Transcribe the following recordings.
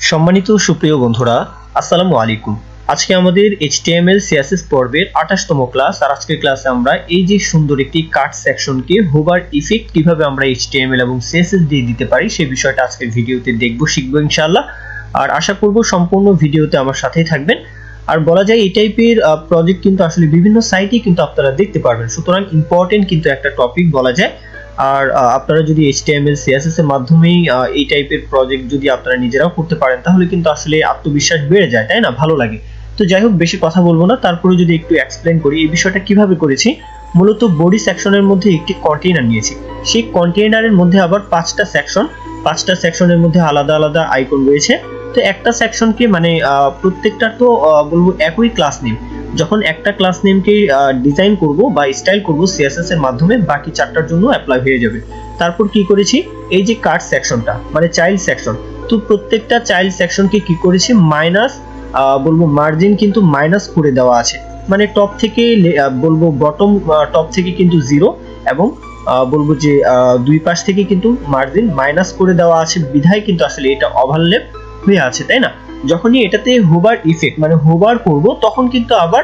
সম্মানিত সুপ্রিয় বন্ধুরা, আসসালামু আলাইকুম। আজকে আমাদের HTML CSS পর্বের 28তম ক্লাস। আর আজকের ক্লাসে আমরা এই যে সুন্দর একটি কাট সেকশনকে হোভার ইফেক্ট কিভাবে আমরা HTML এবং CSS দিয়ে দিতে পারি সেই বিষয়টা আজকের ভিডিওতে শিখবো ইনশাআল্লাহ। আর আশা করব সম্পূর্ণ ভিডিওতে আমার সাথেই থাকবেন। আর বলা যায় এই টাইপের প্রজেক্ট কিন্তু আসলে বিভিন্ন সাইটে কিন্তু আপনারা দেখতে পারবেন, সুতরাং ইম্পর্টেন্ট কিন্তু একটা টপিক বলা যায়। আর আপনারা যদি HTML CSS এর মাধ্যমেই এই টাইপের প্রজেক্ট যদি আপনারা নিজেরাও করতে পারেন তাহলে কিন্তু আসলে আত্মবিশ্বাস বেড়ে যায়, তাই না? ভালো লাগে। তো যাই হোক, বেশি কথা বলবো না, তারপরে যদি একটু এক্সপ্লেন করি এই বিষয়টা কিভাবে করেছি। মূলত বডি সেকশনের মধ্যে একটি কন্টেইনার নিয়েছি, সেই কন্টেইনারের মধ্যে আবার পাঁচটা সেকশনের মধ্যে আলাদা আলাদা আইকন রয়েছে। তো একটা সেকশনকে মানে প্রত্যেকটা তো বলবো একই ক্লাস নেম। যখন একটা ক্লাস নেমকে ডিজাইন করব বা স্টাইল করব CSS এর মাধ্যমে, বাকি চারটার জন্য অ্যাপ্লাই হয়ে যাবে। তারপর কি করেছি, এই যে কাট সেকশনটা মানে চাইল্ড সেকশন, তো প্রত্যেকটা চাইল্ড সেকশনকে কি করেছি মাইনাস বলবো মার্জিন কিন্তু মাইনাস করে দেওয়া আছে। মানে টপ থেকে বলবো বটম টপ থেকে কিন্তু 0 এবং বলবো যে দুই পাশ থেকে কিন্তু মার্জিন মাইনাস করে দেওয়া আছে, বিধায় কিন্তু আসলে এটা ওভারল্যাপ হয়ে আছে, তাই না? যখনই এটাতে হোভার ইফেক্ট মানে হোভার করব তখন কিন্তু আবার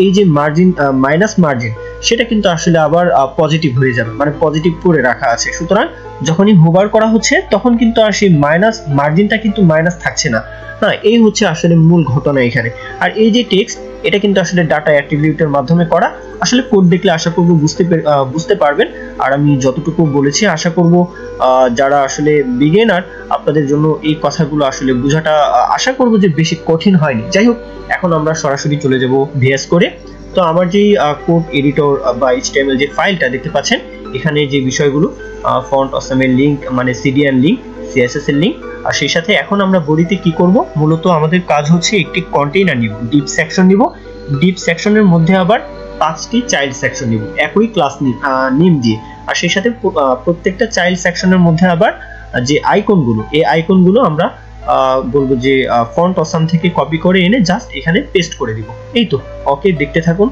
এই যে মার্জিন মাইনাস মার্জিন সেটা কিন্তু আসলে আবার পজিটিভ হয়ে যাবে, মানে পজিটিভ করে রাখা আছে। সুতরাং যখনই হোভার করা হচ্ছে তখন কিন্তু আর সেই মাইনাস মার্জিনটা কিন্তু মাইনাস থাকছে না। হ্যাঁ, এই হচ্ছে আসলে মূল ঘটনা এখানে। আর এই যে টেক্সট, এটা কিন্তু আসলে ডাটা অ্যাট্রিবিউটের মাধ্যমে করা। আসলে কোড দেখলে আশা করব বুঝতে পারবেন। আর আমি যতটুকু বলেছি আশা করব যারা আসলে বিগিনার আপনাদের জন্য এই কথাগুলো আসলে বোঝাটা আশা করব যে বেশি কঠিন হয়নি। যাই হোক, এখন আমরা সরাসরি চলে যাব VS করে। তো আমার যে কোড এডিটর বা HTML যে ফাইলটা দেখতে পাচ্ছেন, এখানে যে বিষয়গুলো ফন্ট অসামের লিংক মানে CDN লিংক, CSS এর লিংক, আর সেই সাথে এখন আমরা বডিতে কি করব, মূলত আমাদের কাজ হচ্ছে একটি কন্টেইনার নিব, ডিপ সেকশন নিব। ডিপ সেকশনের মধ্যে আবার 5টি চাইল্ড সেকশন নিব একই ক্লাস নেম দিয়ে। আর সেই সাথে প্রত্যেকটা চাইল্ড সেকশনের মধ্যে আবার যে আইকনগুলো, এই আইকনগুলো আমরা বলবো যে ফন্ট অসাম থেকে কপি করে এনে জাস্ট এখানে পেস্ট করে দিব। এই তো, ওকে, দেখতে থাকুন।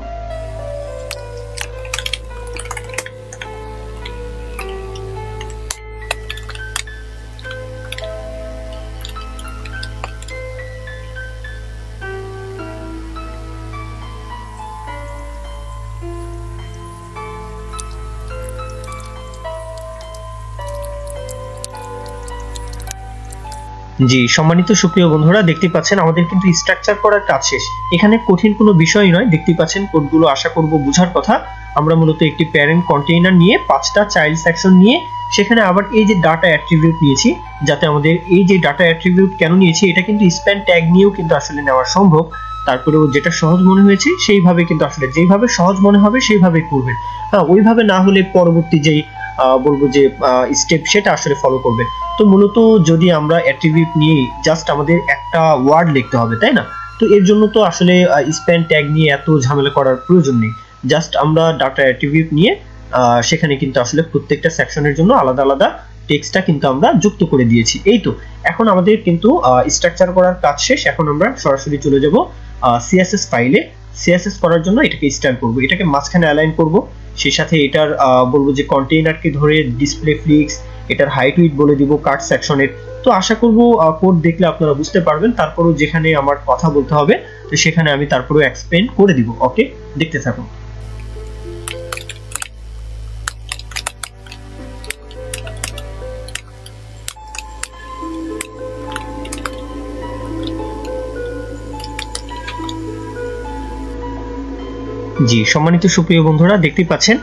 জি, সম্মানিত সুপ্রিয় বন্ধুরা, দেখতে পাচ্ছেন আমাদের কিন্তু স্ট্রাকচার করার কাজ শেষ। এখানে কঠিন কোনো বিষয় নয়, দেখতে পাচ্ছেন কোডগুলো আশা করব বোঝার কথা। আমরা মূলত একটি প্যারেন্ট কন্টেইনার নিয়ে 5টা চাইল্ড সেকশন নিয়ে সেখানে আবার এই যে ডাটা অ্যাট্রিবিউট নিয়েছি, যাতে আমাদের এই যে ডাটা অ্যাট্রিবিউট কেন নিয়েছি, এটা কিন্তু স্প্যান ট্যাগ নিয়েও কিন্তু আসলে নেওয়া সম্ভব। তারপরেও যেটা সহজ মনে হয়েছে সেইভাবে কিন্তু আসলে যেভাবে সহজ মনে হবে সেইভাবে করবেন। হ্যাঁ, ওইভাবে না হলে পরবর্তী যেই বলবো যে স্টেপ সেটা আসলে ফলো করবেন। তো মূলত যদি আমরা অ্যাট্রিবিউট নিয়ে জাস্ট আমাদের একটা ওয়ার্ড লিখতে হবে, তাই না? তো এর জন্য তো আসলে স্প্যান ট্যাগ নিয়ে এত ঝামেলা করার প্রয়োজন নেই। জাস্ট আমরা ডাটা অ্যাট্রিবিউট নিয়ে সেখানে কিন্তু আসলে প্রত্যেকটা সেকশনের জন্য আলাদা আলাদা টেক্সটটা কিন্তু আমরা যুক্ত করে দিয়েছি। এই তো, এখন আমাদের কিন্তু স্ট্রাকচার করার কাজ শেষ। এখন আমরা সরাসরি চলে যাব CSS ফাইলে। CSS করার জন্য এটাকে স্টাইল করব, এটাকে মাঝখানে অ্যালাইন করব। সেই সাথে এটার বলবো যে কন্টেইনারকে ধরে ডিসপ্লে ফ্লিক্স, এটার হাইট উইডথ বলে দিব কাট সেকশনের। তো আশা করব কোড দেখলে আপনারা বুঝতে পারবেন। তারপরেও যেখানে আমার কথা বলতে হবে তো সেখানে আমি তারপরেও এক্সপ্লেন করে দিব। ওকে, দেখতে থাকুন। জি, সম্মানিত সুপ্রিয় বন্ধুরা, দেখতে পাচ্ছেন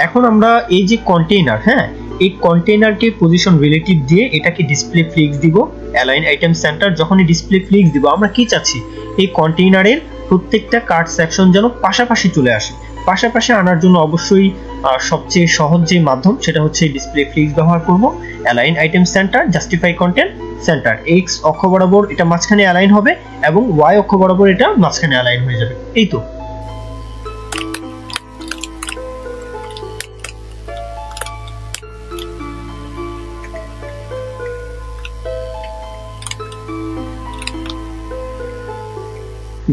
এখন আমরা এই যে কন্টেইনার, হ্যাঁ, এই কন্টেইনারকে পজিশন রিলেটিভ দিয়ে এটাকে ডিসপ্লে ফ্লিক্স দিব, অ্যালাইন আইটেম সেন্টার। যখনই ডিসপ্লে ফ্লিক্স দিব আমরা কি চাচ্ছি, এই কন্টেইনারের প্রত্যেকটা কাট সেকশন যেন পাশাপাশি চলে আসে। পাশাপাশি আনার জন্য অবশ্যই সবচেয়ে সহজ যে মাধ্যম সেটা হচ্ছে ডিসপ্লে ফ্লিক্স ব্যবহার করব। Align item centre, justify content centre, x অক্ষ বরাবর এটা মাঝখানে অ্যালাইন হবে এবং ওয়াই অক্ষ বরাবর এটা মাঝখানে অ্যালাইন হয়ে যাবে। এই তো,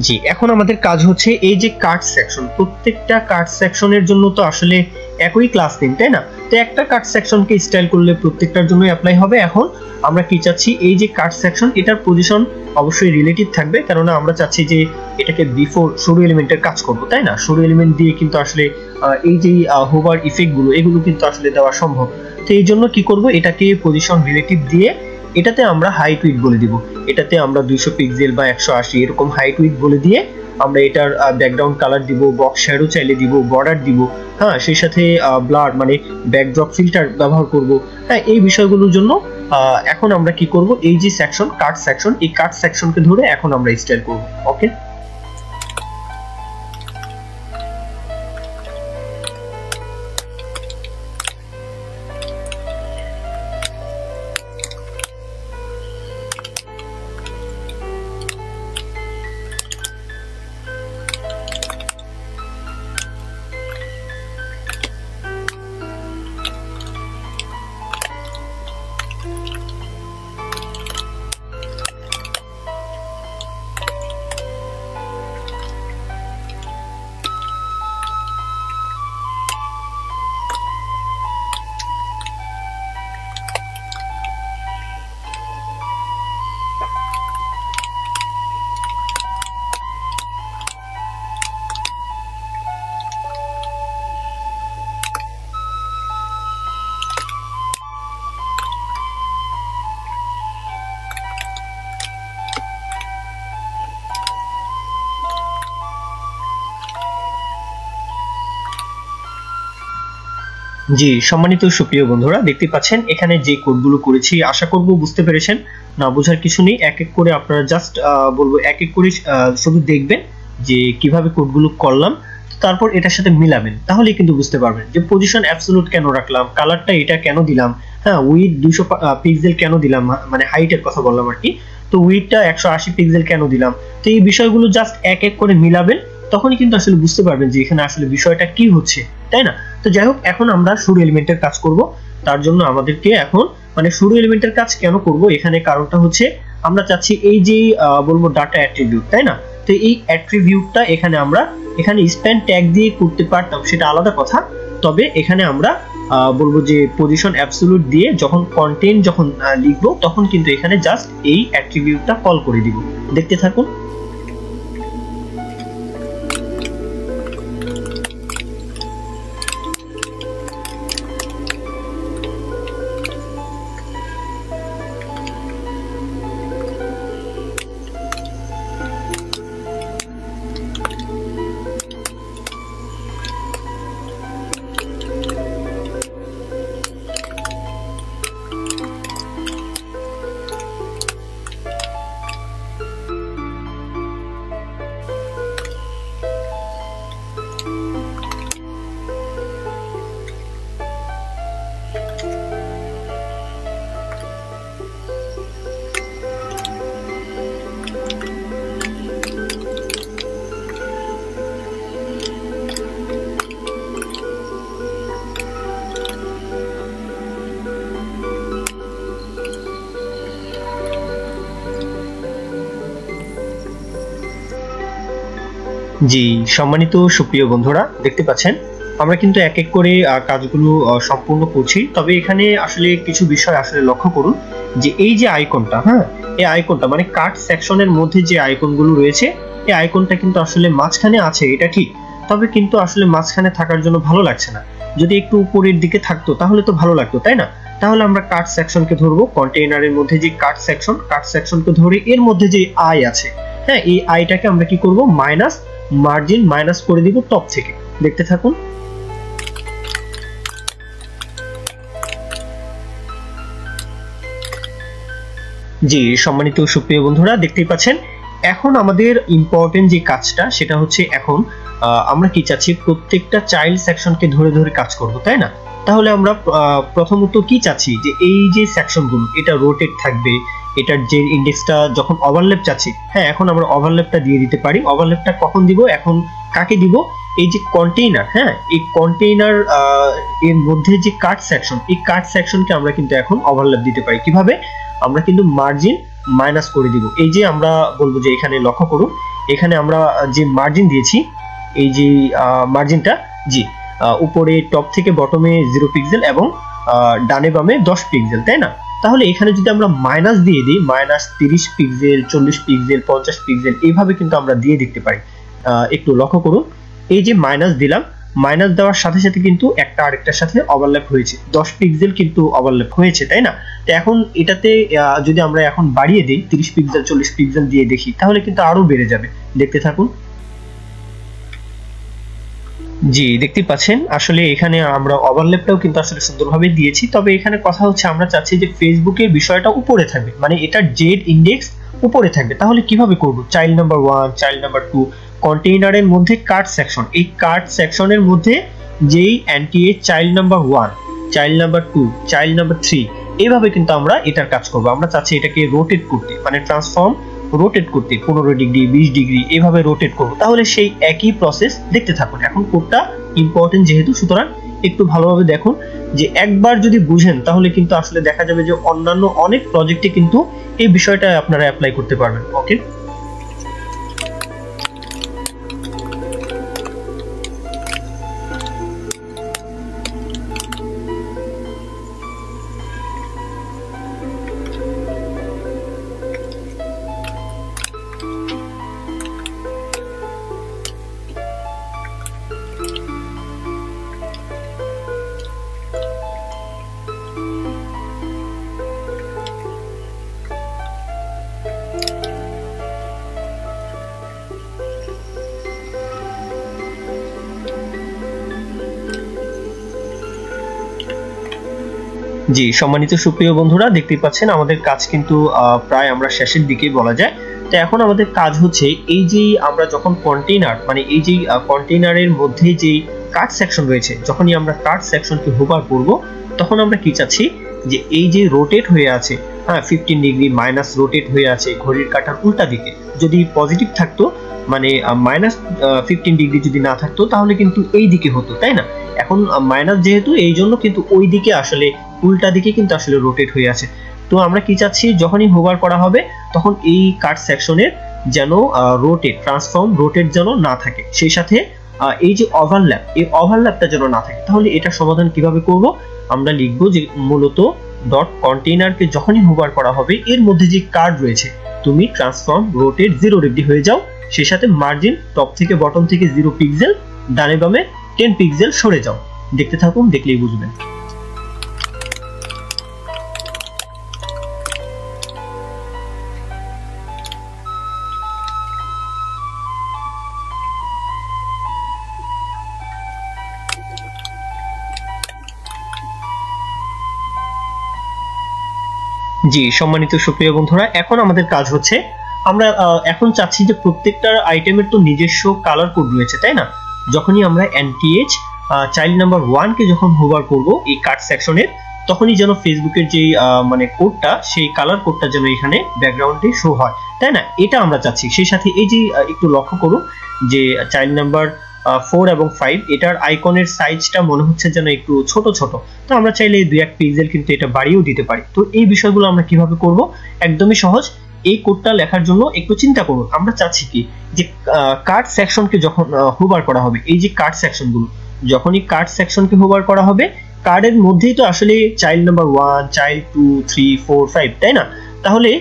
জি, এখন আমাদের কাজ হচ্ছে এই যে কাট সেকশন, প্রত্যেকটা কাট সেকশনের জন্য তো আসলে একই ক্লাস নেম, তাই না? তো তো একটা কাট সেকশনকে স্টাইল করলে প্রত্যেকটার জন্য অ্যাপ্লাই হবে। এখন আমরা কি চাচ্ছি, এই যে কাট সেকশন এটার পজিশন অবশ্যই রিলেটিভ থাকবে, কারণ আমরা চাচ্ছি যে এটাকে বিফোর শুরু এলিমেন্টের কাজ করব, তাই না? শুরু এলিমেন্ট দিয়ে কিন্তু আসলে এই যে হোভার ইফেক্ট গুলো এগুলো কিন্তু আসলে দেওয়া সম্ভব। তো এই জন্য কি করব, এটাকে পজিশন রিলেটিভ দিয়ে এটাতে আমরা হাইট উইডথ বলে দিব, এটাতে আমরা 200 পিক্সেল বা 180 এরকম হাইট উইডথ বলে দিয়ে আমরা এটার ব্যাকগ্রাউন্ড কালার দিব, বক্স শ্যাডো চাইলে দিব, বর্ডার দিব, হ্যাঁ, সেই সাথে ব্লার মানে ব্যাকড্রপ ফিল্টার ব্যবহার করব। হ্যাঁ, এই বিষয়গুলোর জন্য এখন আমরা কি করব, এই যে সেকশন কাট সেকশন, এই কাট সেকশনকে ধরে এখন আমরা স্টাইল করব। ওকে, জি সম্মানিত সুপ্রিয় বন্ধুরা, দেখতে পাচ্ছেন এখানে যে কোডগুলো করেছি, আশা করব বুঝতে পেরেছেন। না বোঝার কিছু নেই, এক এক করে আপনারা জাস্ট বলবো এক এক করে শুধু দেখবেন যে কিভাবে কোডগুলো করলাম, তারপর এটার সাথে মিলাবেন, তাহলে কিন্তু বুঝতে পারবেন যে পজিশন অ্যাবসলিউট কেন রাখলাম, কালারটা এটা কেন দিলাম, হ্যাঁ উইথ 200 পিক্সেল কেন দিলাম, মানে হাইটের কথা বললাম আর কি, তো উইথটা 180 পিক্সেল কেন দিলাম। তো এই বিষয়গুলো জাস্ট এক এক করে মিলাবেন, তখনই কিন্তু আসলে বুঝতে পারবেন যে এখানে আসলে বিষয়টা কি হচ্ছে, তাই না? তো যাই হোক, এখন আমরা শুরু এলিমেন্টের কাজ করব। তার জন্য আমাদেরকে এখন মানে শুরু এলিমেন্টের কাজ কেন করব, এখানে কারণটা হচ্ছে আমরা চাচ্ছি এই যে বলবো ডাটা অ্যাট্রিবিউট, তাই না? তো এই অ্যাট্রিবিউটটা এখানে স্প্যান ট্যাগ দিয়ে করতে পারতাম, সেটা আলাদা কথা। তবে এখানে আমরা বলবো যে পজিশন অ্যাবসলিউট দিয়ে যখন কন্টেন্ট যখন লিখবো, তখন কিন্তু এখানে জাস্ট এই অ্যাট্রিবিউটটা কল করে দিব। দেখতে থাকুন। জি সম্মানিত সুপ্রিয় বন্ধুরা, দেখতে পাচ্ছেন আমরা কিন্তু এক এক করে কাজগুলো সম্পূর্ণ করছি। তবে এখানে আসলে কিছু বিষয় আসলে লক্ষ্য করুন যে এই যে আইকনটা, হ্যাঁ এই আইকনটা মানে কাট সেকশনের মধ্যে যে আইকনগুলো রয়েছে, এই আইকনটা কিন্তু আসলে মাঝখানে আছে, এটা ঠিক, তবে কিন্তু আসলে মাঝখানে থাকার জন্য ভালো লাগছে না। যদি একটু উপরের দিকে থাকতো তাহলে তো ভালো লাগতো, তাই না? তাহলে আমরা কাট সেকশনকে ধরবো, কন্টেইনারের মধ্যে যে কাট সেকশনকে ধরে এর মধ্যে যে আই আছে, হ্যাঁ এই আইটাকে আমরা কি করব, মার্জিন মাইনাস করে দিব টপ থেকে। দেখতে থাকুন। জি সম্মানিত সুপ্রিয় বন্ধুরা, দেখতেই পাচ্ছেন এখন আমাদের ইম্পর্টেন্ট যে কাজটা সেটা হচ্ছে এখন আমরা কি চাচ্ছি, প্রত্যেকটা চাইল্ড সেকশনকে ধরে ধরে কাজ করব, তাই না? তাহলে আমরা প্রথমত কি চাচ্ছি যে এই যে সেকশনগুলো এটা রোটেট থাকবে, এটার যে ইন্ডেক্সটা যখন ওভারল্যাপ চাচ্ছি, হ্যাঁ এখন আমরা ওভারল্যাপটা দিয়ে দিতে পারি। ওভারল্যাপটা কখন দিব, এখন কাকে দিব, এই যে কন্টেইনার, হ্যাঁ এই কন্টেইনার এর মধ্যে যে কাট সেকশন, এই কাট সেকশনকে আমরা কিন্তু এখন ওভারল্যাপ দিতে পারি। কিভাবে, আমরা কিন্তু মার্জিন মাইনাস করে দিব। এই যে আমরা বলবো যে এখানে লক্ষ্য করুন, এখানে আমরা যে মার্জিন দিয়েছি, এই যে মার্জিনটা, জি উপরে টপ থেকে বটমে 0 পিক্সেল এবং ডানে বামে 10 পিক্সেল, তাই না? তাহলে এখানে যদি আমরা মাইনাস দিয়ে দিই, মাইনাস 30 পিক্সেল, 40 পিক্সেল, 50 পিক্সেল, এইভাবে কিন্তু আমরা দিয়ে দেখতে পারি। একটু লক্ষ্য করুন, এই যে মাইনাস দিলাম, মাইনাস দেওয়ার সাথে সাথে কিন্তু একটা আরেকটার সাথে ওভারল্যাপ হয়েছে, 10 পিক্সেল কিন্তু ওভারল্যাপ হয়েছে, তাই না? তো এখন এটাতে যদি আমরা এখন বাড়িয়ে দিই 30 পিক্সেল 40 পিক্সেল দিয়ে দেখি, তাহলে কিন্তু আরো বেড়ে যাবে। দেখতে থাকুন। জি, দেখতে পাচ্ছেন আসলে এখানে আমরা ওভারল্যাপটাও কিন্তু আসলে সুন্দরভাবে দিয়েছি। তবে এখানে কথা হচ্ছে আমরা চাচ্ছি যে ফেসবুকের বিষয়টা উপরে থাকবে, মানে এটা জেড ইন্ডেক্স উপরে থাকবে। তাহলে কিভাবে করব? চাইল্ড নাম্বার 1, চাইল্ড নাম্বার 2, কন্টেইনারের মধ্যে কার্ড সেকশন, এই কার্ড সেকশনের মধ্যে যেই NTA child number 1, child number 2, child number 3, এইভাবে কিন্তু আমরা এটার কাজ করব। আমরা চাচ্ছি এটাকে রোটেট করতে, মানে ট্রান্সফর্ম রোটেট করতে 15 ডিগ্রি 20 ডিগ্রি এভাবে রোটেট করব। তাহলে সেই একই প্রসেস দেখতে থাকুন। এখন কোডটা ইম্পর্টেন্ট যেহেতু, সুতরাং একটু ভালোভাবে দেখুন। যে একবার যদি বুঝেন তাহলে কিন্তু আসলে দেখা যাবে যে অন্যান্য অনেক প্রজেক্টে কিন্তু এই বিষয়টা আপনারা অ্যাপ্লাই করতে পারবেন। ওকে, জি সম্মানিত সুপ্রিয় বন্ধুরা, দেখতেই পাচ্ছেন আমাদের কাজ কিন্তু প্রায় আমরা শেষের দিকেই বলা যায়। তো এখন আমাদের কাজ হচ্ছে এই যে আমরা যখন কন্টেইনার, মানে এই যে কন্টেইনারের মধ্যে যে কাট সেকশন রয়েছে, যখনই আমরা কাট সেকশনকে হোভার করব তখন আমরা কি চাচ্ছি যে এই যে রোটেট হয়ে আছে, হ্যাঁ 15 ডিগ্রি মাইনাস রোটেট হয়ে আছে ঘড়ির কাঁটার উল্টা দিকে, যদি পজিটিভ থাকতো মানে মাইনাস 15 ডিগ্রি যদি না থাকতো তাহলে কিন্তু এই দিকে হতো, তাই না? এখন মাইনাস যেহেতু, এই জন্য কিন্তু ওই দিকে আসলে উল্টা দিকে কিন্তু আসলে রোটেট হয়ে আছে। তো আমরা কি চাচ্ছি, যখনই হোভার করা হবে তখন এই কাট সেকশনের যেন রোটেট, ট্রান্সফর্ম রোটেট যেন না থাকে, সেই সাথে এই যে ওভারল্যাপ, এই ওভারল্যাপটা যেন না থাকে। তাহলে এটা সমাধান কিভাবে করব? আমরা লিখব যে মূলত ডট কন্টেইনারকে যখনই হোভার করা হবে এর মধ্যে যে কার্ড রয়েছে তুমি ট্রান্সফর্ম রোটেট 0 ডিগ্রি হয়ে যাও, সেই সাথে মার্জিন টপ থেকে বটম থেকে 0 পিক্সেল, ডানে বামে 10 পিক্সেল সরে যাও। দেখতে থাকুন, দেখলেই বুঝবেন। জি সম্মানিত সুপ্রিয় বন্ধুরা, এখন আমাদের কাজ হচ্ছে আমরা এখন চাচ্ছি যে প্রত্যেকটা আইটেমের তো নিজস্ব কালার কোড রয়েছে, তাই না? যখনই আমরা এনটিএইচ চাইল্ড নাম্বার 1 কে যখন হোভার করব এই কাট সেকশনের, তখনই যেন ফেসবুকের যে মানে কোডটা, সেই কালার কোডটা যেন এখানে ব্যাকগ্রাউন্ডে শো হয়, তাই না? এটা আমরা চাচ্ছি। সেই সাথে এই যে একটু লক্ষ্য করুন যে চাইল্ড নাম্বার 4 এবং 5 এটার আইকনের সাইজটা মনে হচ্ছে যেন একটু ছোট ছোট, তো আমরা চাইলে 2-1 পিক্সেল কিন্তু এটা বাড়িয়েও দিতে পারি। তো এই বিষয়গুলো আমরা কিভাবে করব? একদমই সহজ। এই কোডটা লেখার জন্য একটু চিন্তা করুন। আমরা চাচ্ছি কি যে কার্ড সেকশনকে যখন হোভার করা হবে, এই যে কার্ড সেকশনগুলো, যখনই কার্ড সেকশনকে হোভার করা হবে কার্ডের মধ্যেই তো আসলে চাইল্ড নাম্বার 1, চাইল্ড 2, 3, 4, 5, তাই না? তাহলে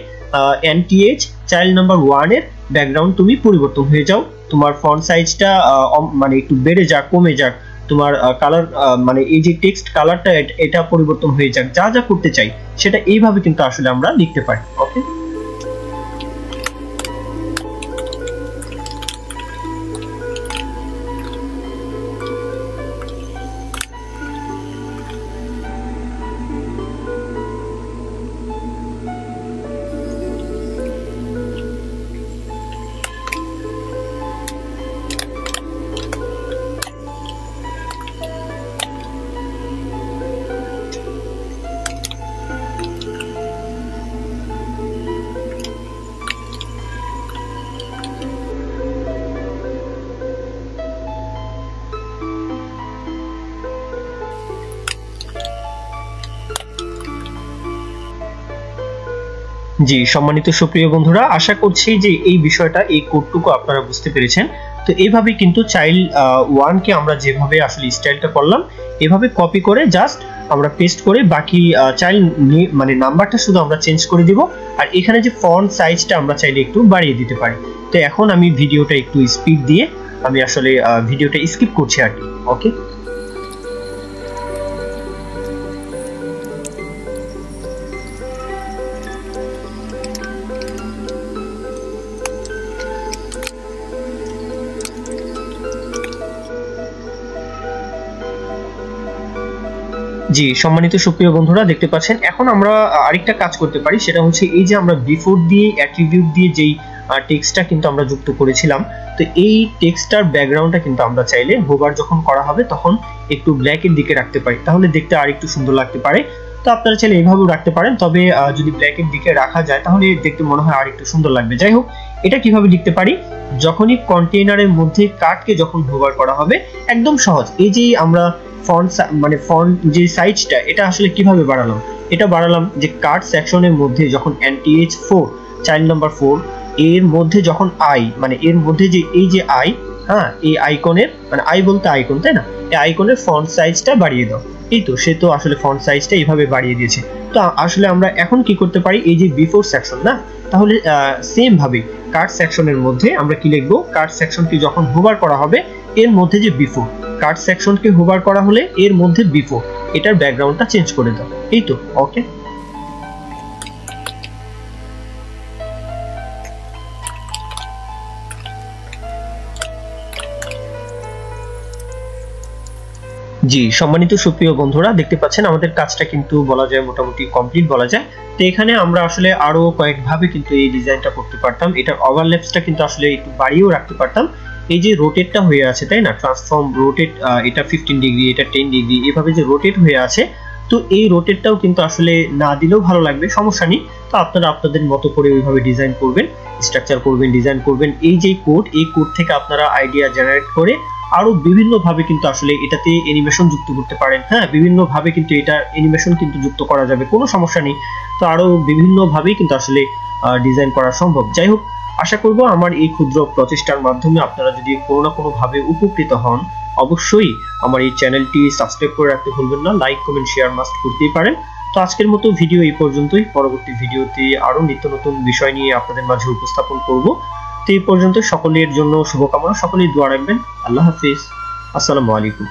এনটিএইচ চাইল্ড নাম্বার 1 এর ব্যাকগ্রাউন্ড তুমি পরিবর্তন হয়ে যাও, তোমার ফন্ট সাইজটা মানে একটু বেড়ে যাক, কমে যাক, তোমার কালার মানে এই যে টেক্সট কালারটা এটা পরিবর্তন হয়ে যাক, যা যা করতে চাই সেটা এইভাবে কিন্তু আসলে আমরা লিখতে পারি। ওকে, জি সম্মানিত সুপ্রিয় বন্ধুরা, আশা করছি যে এই বিষয়টা, এই কোডটুকু আপনারা বুঝতে পেরেছেন। তো এইভাবে কিন্তু চাইল্ড 1 কে আমরা যেভাবে আসলে স্টাইলটা করলাম এভাবে কপি করে জাস্ট আমরা পেস্ট করে বাকি চাইল্ড মানে নাম্বারটা শুধু আমরা চেঞ্জ করে দিব। আর এখানে যে ফন্ট সাইজটা আমরা চাইলে একটু বাড়িয়ে দিতে পারি। তো এখন আমি ভিডিওটা একটু স্পিড দিয়ে আমি আসলে ভিডিওটা স্কিপ করছি আর কি। ওকে, জি সম্মানিত সুপ্রিয় বন্ধুরা দেখতে পাচ্ছেন এখন আমরা আরেকটা কাজ করতে পারি, সেটা হচ্ছে এই যে আমরা বিফোর দিয়ে অ্যাট্রিবিউট দিয়ে যেই টেক্সটটা কিন্তু আমরা যুক্ত করেছিলাম, তো এই টেক্সটটার ব্যাকগ্রাউন্ডটা কিন্তু আমরা চাইলে হোভার যখন করা হবে তখন একটু ব্ল্যাকের দিকে রাখতে পারি, তাহলে দেখতে আরেকটু সুন্দর লাগতে পারে। তো আপনারা চাইলে এইভাবেও রাখতে পারেন, তবে যদি ব্ল্যাকের দিকে রাখা যায় তাহলে দেখতে মনে হয় আরেকটু সুন্দর লাগবে। যাই হোক, এটা কিভাবে লিখতে পারি, যখনই কন্টেইনারের মধ্যে কার্ডকে যখন হোভার করা হবে একদম সহজ। এই যে আমরা ফন্ট মানে ফন্ট যে সাইজটা এটা আসলে কিভাবে বাড়ালাম, এটা বাড়ালাম যে কার্ড সেকশনের মধ্যে যখন NTH4 চাইল্ড নাম্বার 4 এর মধ্যে যখন আই মানে এর মধ্যে যে এই যে আই, হ্যাঁ এই আইকনের মানে আই বলতে আইকন তাই না, এই আইকনের ফন্ট সাইজটা বাড়িয়ে দাও। এই তো সে তো আসলে ফন্ট সাইজটা এইভাবে বাড়িয়ে দিয়েছে। তো আসলে আমরা এখন কি করতে পারি, এই যে বিফোর সেকশন না, তাহলে সেম ভাবে কার্ড সেকশনের মধ্যে আমরা কি লিখবো, কার্ড সেকশনকে যখন হোভার করা হবে এর মধ্যে যে বিফোর, কার্ড সেকশনকে হোভার করা হলে এর মধ্যে বিফোর, এটার ব্যাকগ্রাউন্ডটা চেঞ্জ করে দাও। এই তো ওকে, জি সম্মানিত সুপ্রিয় বন্ধুরা দেখতে পাচ্ছেন আমাদের কাজটা কিন্তু বলা যায় মোটামুটি কমপ্লিট বলা যায়। তো এখানে আমরা আসলে আরো কয়েকভাবে কিন্তু এই ডিজাইনটা করতে পারতাম, এটার ওভারল্যাপসটা কিন্তু আসলে একটু বাড়িয়েও রাখতে পারতাম। এই যে রোটেটটা হয়ে আছে তাই না, ট্রান্সফর্ম রোটেট, এটা 15 ডিগ্রি এটা 10 ডিগ্রি এভাবে যে রোটেট হয়ে আছে, তো এই রোটেটটাও কিন্তু আসলে না দিলেও ভালো লাগবে, সমস্যা নেই। তো আপনারা আপনাদের মতো করে ওইভাবে ডিজাইন করবেন, স্ট্রাকচার করবেন, ডিজাইন করবেন। এই যে কোড, এই কোড থেকে আপনারা আইডিয়া জেনারেট করে আরো বিভিন্ন ভাবে কিন্তু আসলে এটাতে অ্যানিমেশন যুক্ত করতে পারেন। হ্যাঁ, বিভিন্ন ভাবে কিন্তু এটা অ্যানিমেশন কিন্তু যুক্ত করা যাবে, কোনো সমস্যা নেই। তো আরো বিভিন্ন ভাবেই কিন্তু আসলে ডিজাইন করা সম্ভব। যাই হোক, আশা করব আমার এই ক্ষুদ্র প্রচেষ্টার মাধ্যমে আপনারা যদি কোনো না কোনো ভাবে উপকৃত হন, অবশ্যই আমার এই চ্যানেলটি সাবস্ক্রাইব করে রাখতে ভুলবেন না, লাইক কমেন্ট শেয়ার মাস্ট করতেই পারেন। তো আজকের মতো ভিডিও এই পর্যন্তই, পরবর্তী ভিডিওতে আরো নিত্য নতুন বিষয় নিয়ে আপনাদের মাঝে উপস্থাপন করব। তো এই পর্যন্ত সকলের জন্য শুভকামনা, সকলেই দোয়া রাখবেন। আল্লাহ হাফিজ, আসসালামু আলাইকুম।